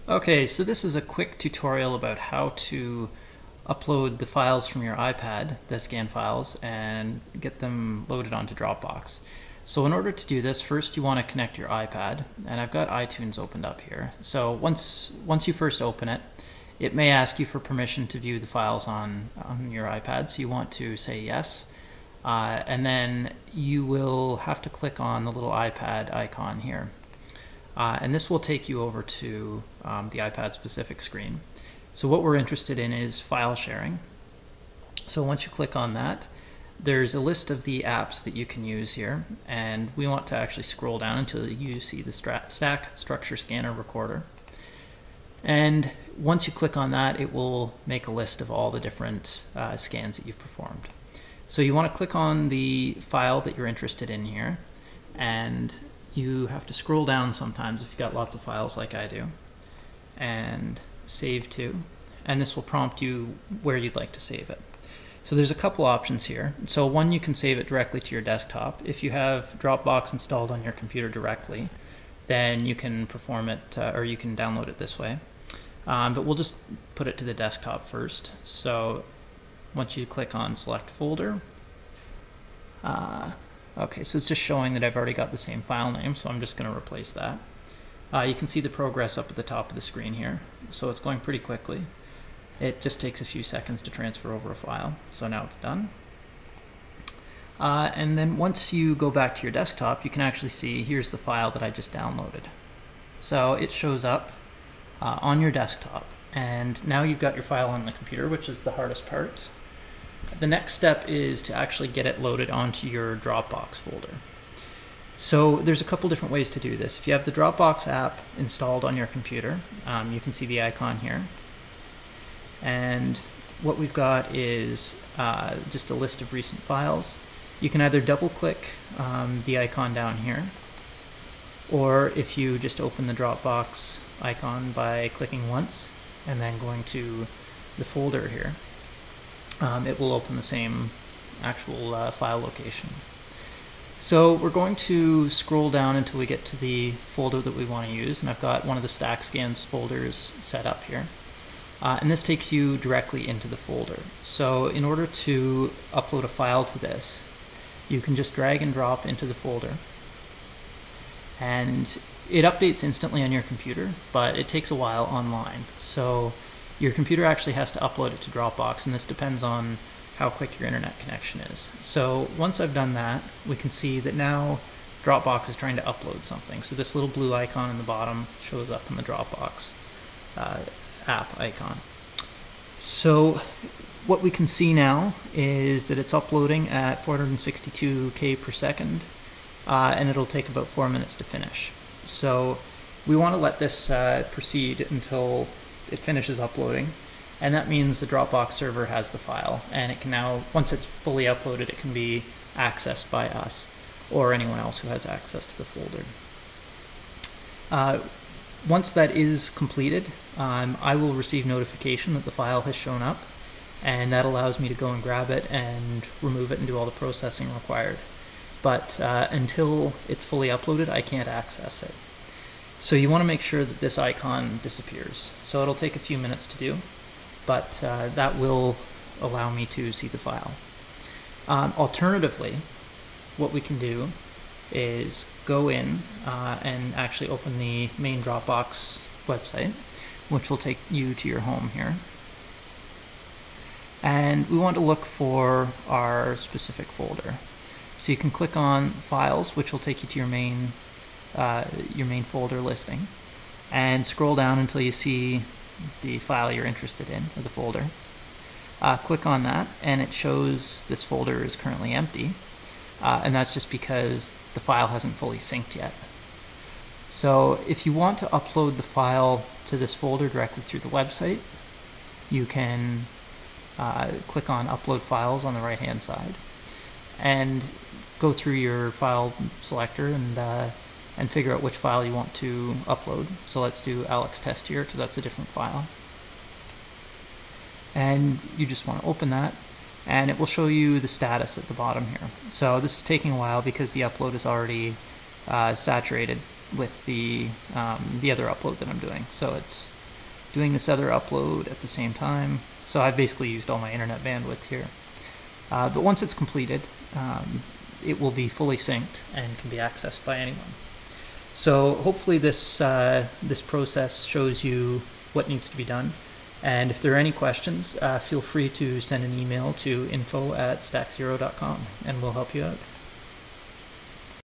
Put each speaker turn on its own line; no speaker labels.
Okay, so this is a quick tutorial about how to upload the files from your iPad, the scan files, and get them loaded onto Dropbox. So in order to do this, first you want to connect your iPad, and I've got iTunes opened up here. So once you first open it, it may ask you for permission to view the files on your iPad, so you want to say yes. And then you will have to click on the little iPad icon here. And this will take you over to the iPad specific screen. So what we're interested in is file sharing. So once you click on that, there's a list of the apps that you can use here, and we want to actually scroll down until you see the STAC Structure Scanner Recorder. And once you click on that, it will make a list of all the different scans that you've performed. So you want to click on the file that you're interested in here, and you have to scroll down sometimes if you've got lots of files like I do, and save to, and this will prompt you where you'd like to save it. So there's a couple options here. So one, you can save it directly to your desktop. If you have Dropbox installed on your computer directly, then you can perform it, or you can download it this way. But we'll just put it to the desktop first. So once you click on select folder, okay, so it's just showing that I've already got the same file name, so I'm just going to replace that. You can see the progress up at the top of the screen here, so it's going pretty quickly. It just takes a few seconds to transfer over a file, so now it's done. And then once you go back to your desktop, you can actually see here's the file that I just downloaded. So it shows up on your desktop, and now you've got your file on the computer, which is the hardest part. The next step is to actually get it loaded onto your Dropbox folder. So there's a couple different ways to do this. If you have the Dropbox app installed on your computer, you can see the icon here. And what we've got is just a list of recent files. You can either double click the icon down here, or if you just open the Dropbox icon by clicking once and then going to the folder here, it will open the same actual file location. So we're going to scroll down until we get to the folder that we want to use, and I've got one of the STAC scans folders set up here. And this takes you directly into the folder. So in order to upload a file to this, you can just drag and drop into the folder. And it updates instantly on your computer, but it takes a while online. So your computer actually has to upload it to Dropbox, and this depends on how quick your internet connection is. So once I've done that, we can see that now Dropbox is trying to upload something. So this little blue icon in the bottom shows up in the Dropbox app icon. So what we can see now is that it's uploading at 462K per second, and it'll take about 4 minutes to finish. So we want to let this proceed until it finishes uploading, and that means the Dropbox server has the file, and it can now, once it's fully uploaded, it can be accessed by us or anyone else who has access to the folder. Once that is completed, I will receive notification that the file has shown up, and that allows me to go and grab it and remove it and do all the processing required. But until it's fully uploaded, I can't access it. So you want to make sure that this icon disappears. So it'll take a few minutes to do, but that will allow me to see the file. Alternatively, what we can do is go in and actually open the main Dropbox website, which will take you to your home here. And we want to look for our specific folder. So you can click on Files, which will take you to your main folder listing, and scroll down until you see the file you're interested in, or the folder. Click on that, and it shows this folder is currently empty, and that's just because the file hasn't fully synced yet. So if you want to upload the file to this folder directly through the website, you can click on Upload Files on the right hand side and go through your file selector and figure out which file you want to upload. So let's do Alex Test here, because that's a different file. And you just want to open that, and it will show you the status at the bottom here. So this is taking a while because the upload is already saturated with the other upload that I'm doing. So it's doing this other upload at the same time. So I've basically used all my internet bandwidth here. But once it's completed, it will be fully synced and can be accessed by anyone. So hopefully this process shows you what needs to be done. And if there are any questions, feel free to send an email to info@stackzero.com and we'll help you out.